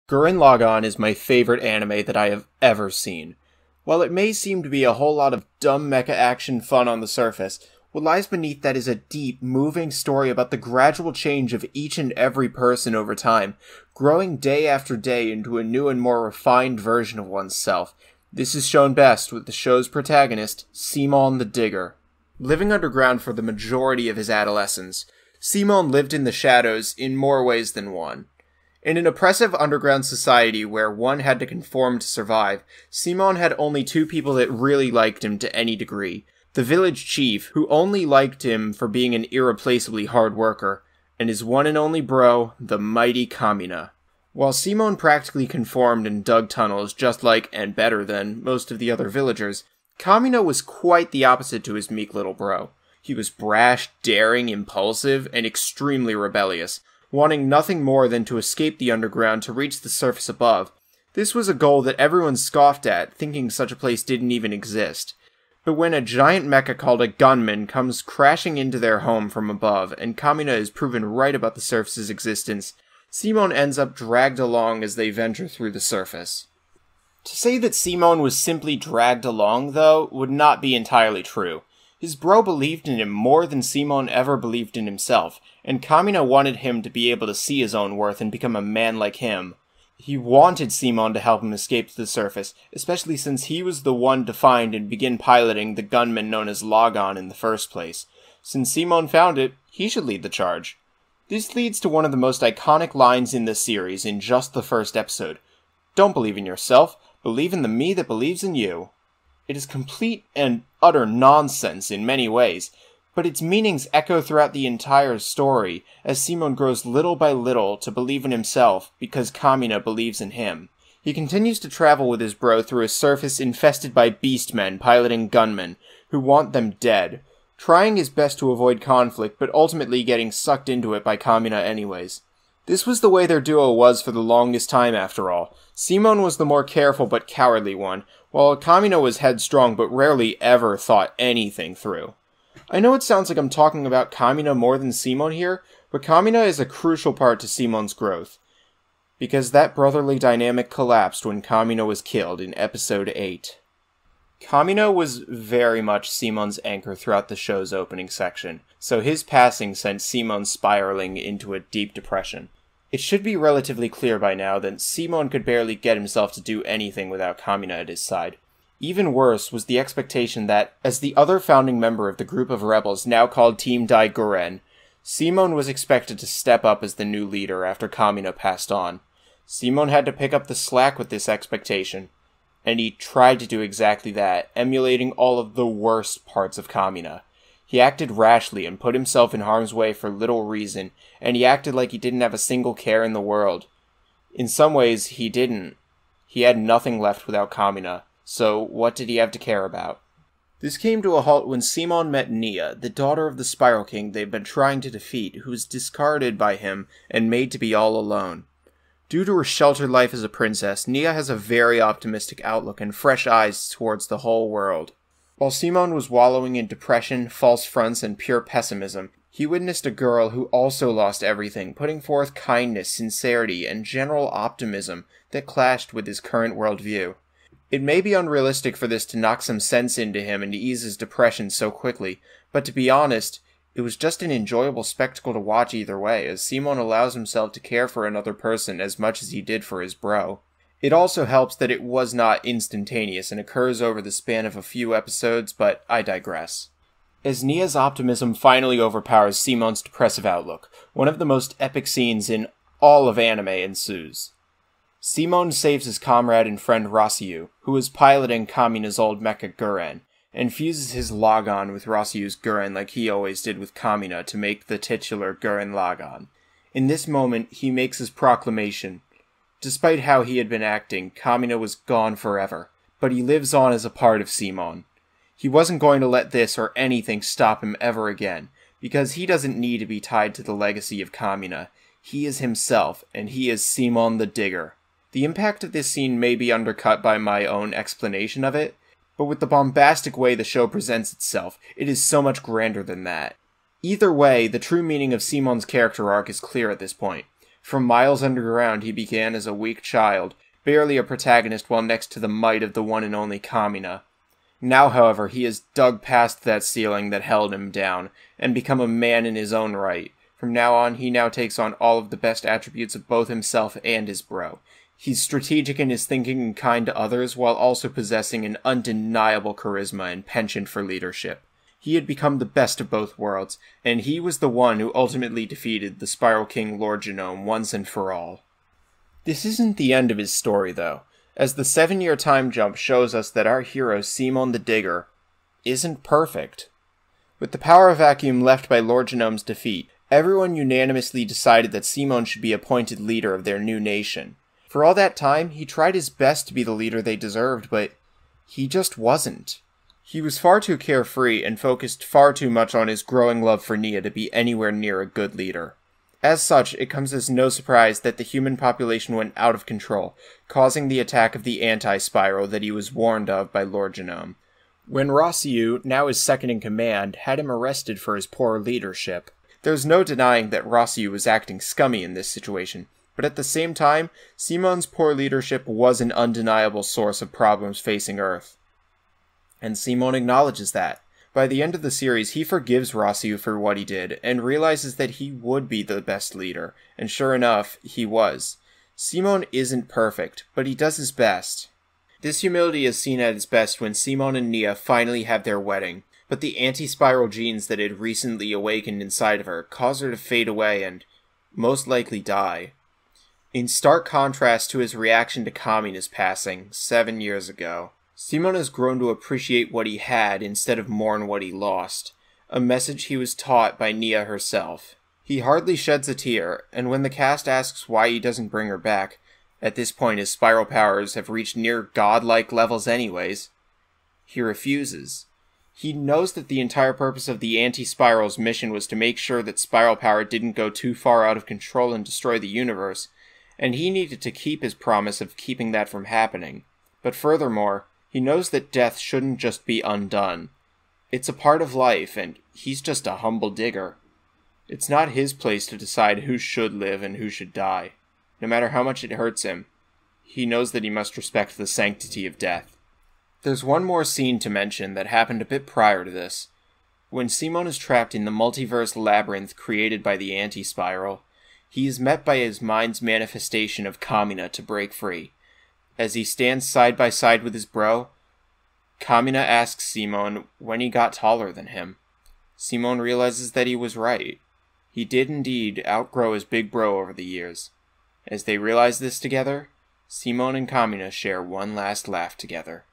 Gurren Lagann is my favorite anime that I have ever seen. While it may seem to be a whole lot of dumb mecha action fun on the surface, what lies beneath that is a deep, moving story about the gradual change of each and every person over time, growing day after day into a new and more refined version of oneself. This is shown best with the show's protagonist, Simon the Digger. Living underground for the majority of his adolescence, Simon lived in the shadows in more ways than one. In an oppressive underground society where one had to conform to survive, Simon had only two people that really liked him to any degree. The village chief, who only liked him for being an irreplaceably hard worker, and his one and only bro, the mighty Kamina. While Simon practically conformed and dug tunnels just like, and better than, most of the other villagers, Kamina was quite the opposite to his meek little bro. He was brash, daring, impulsive, and extremely rebellious, wanting nothing more than to escape the underground to reach the surface above. This was a goal that everyone scoffed at, thinking such a place didn't even exist. But when a giant mecha called a gunman comes crashing into their home from above, and Kamina is proven right about the surface's existence, Simon ends up dragged along as they venture through the surface. To say that Simon was simply dragged along, though, would not be entirely true. His bro believed in him more than Simon ever believed in himself, and Kamina wanted him to be able to see his own worth and become a man like him. He wanted Simon to help him escape to the surface, especially since he was the one to find and begin piloting the gunman known as Lagann in the first place. Since Simon found it, he should lead the charge. This leads to one of the most iconic lines in the series in just the first episode. "Don't believe in yourself, believe in the me that believes in you." It is complete and utter nonsense in many ways, but its meanings echo throughout the entire story as Simon grows little by little to believe in himself because Kamina believes in him. He continues to travel with his bro through a surface infested by beastmen piloting gunmen who want them dead, trying his best to avoid conflict but ultimately getting sucked into it by Kamina anyways. This was the way their duo was for the longest time after all. Simon was the more careful but cowardly one, while Kamina was headstrong but rarely ever thought anything through. I know it sounds like I'm talking about Kamina more than Simon here, but Kamina is a crucial part to Simon's growth, because that brotherly dynamic collapsed when Kamina was killed in episode 8. Kamina was very much Simon's anchor throughout the show's opening section, so his passing sent Simon spiraling into a deep depression. It should be relatively clear by now that Simon could barely get himself to do anything without Kamina at his side. Even worse was the expectation that, as the other founding member of the group of rebels now called Team Dai Gurren, Simon was expected to step up as the new leader after Kamina passed on. Simon had to pick up the slack with this expectation, and he tried to do exactly that, emulating all of the worst parts of Kamina. He acted rashly and put himself in harm's way for little reason, and he acted like he didn't have a single care in the world. In some ways, he didn't. He had nothing left without Kamina, so what did he have to care about? This came to a halt when Simon met Nia, the daughter of the Spiral King they'd been trying to defeat, who was discarded by him and made to be all alone. Due to her sheltered life as a princess, Nia has a very optimistic outlook and fresh eyes towards the whole world. While Simon was wallowing in depression, false fronts, and pure pessimism, he witnessed a girl who also lost everything, putting forth kindness, sincerity, and general optimism that clashed with his current worldview. It may be unrealistic for this to knock some sense into him and ease his depression so quickly, but to be honest, it was just an enjoyable spectacle to watch either way, as Simon allows himself to care for another person as much as he did for his bro. It also helps that it was not instantaneous and occurs over the span of a few episodes, but I digress. As Nia's optimism finally overpowers Simon's depressive outlook, one of the most epic scenes in all of anime ensues. Simon saves his comrade and friend Rossiu, who is piloting Kamina's old mecha Gurren, and fuses his Lagann with Rossiu's Gurren like he always did with Kamina to make the titular Gurren Lagann. In this moment, he makes his proclamation. Despite how he had been acting, Kamina was gone forever, but he lives on as a part of Simon. He wasn't going to let this or anything stop him ever again, because he doesn't need to be tied to the legacy of Kamina. He is himself, and he is Simon the Digger. The impact of this scene may be undercut by my own explanation of it, but with the bombastic way the show presents itself, it is so much grander than that. Either way, the true meaning of Simon's character arc is clear at this point. From miles underground he began as a weak child, barely a protagonist while next to the might of the one and only Kamina. Now, however, he has dug past that ceiling that held him down, and become a man in his own right. From now on, he now takes on all of the best attributes of both himself and his bro. He's strategic in his thinking and kind to others, while also possessing an undeniable charisma and penchant for leadership. He had become the best of both worlds, and he was the one who ultimately defeated the Spiral King Lord Genome once and for all. This isn't the end of his story, though, as the 7-year time jump shows us that our hero Simon the Digger isn't perfect. With the power vacuum left by Lord Genome's defeat, everyone unanimously decided that Simon should be appointed leader of their new nation. For all that time, he tried his best to be the leader they deserved, but he just wasn't. He was far too carefree and focused far too much on his growing love for Nia to be anywhere near a good leader. As such, it comes as no surprise that the human population went out of control, causing the attack of the anti-spiral that he was warned of by Lord Genome. When Rossiu, now his second in command, had him arrested for his poor leadership, there's no denying that Rossiu was acting scummy in this situation, but at the same time, Simon's poor leadership was an undeniable source of problems facing Earth. And Simon acknowledges that. By the end of the series, he forgives Rossiu for what he did, and realizes that he would be the best leader, and sure enough, he was. Simon isn't perfect, but he does his best. This humility is seen at its best when Simon and Nia finally have their wedding, but the anti-spiral genes that had recently awakened inside of her cause her to fade away and, most likely, die. In stark contrast to his reaction to Kamina's passing, 7 years ago, Simon has grown to appreciate what he had instead of mourn what he lost, a message he was taught by Nia herself. He hardly sheds a tear, and when the cast asks why he doesn't bring her back, at this point his spiral powers have reached near godlike levels anyways, he refuses. He knows that the entire purpose of the anti-spiral's mission was to make sure that spiral power didn't go too far out of control and destroy the universe, and he needed to keep his promise of keeping that from happening. But furthermore, he knows that death shouldn't just be undone. It's a part of life, and he's just a humble digger. It's not his place to decide who should live and who should die. No matter how much it hurts him, he knows that he must respect the sanctity of death. There's one more scene to mention that happened a bit prior to this. When Simon is trapped in the multiverse labyrinth created by the anti-spiral, he is met by his mind's manifestation of Kamina to break free. As he stands side by side with his bro, Kamina asks Simon when he got taller than him. Simon realizes that he was right. He did indeed outgrow his big bro over the years. As they realize this together, Simon and Kamina share one last laugh together.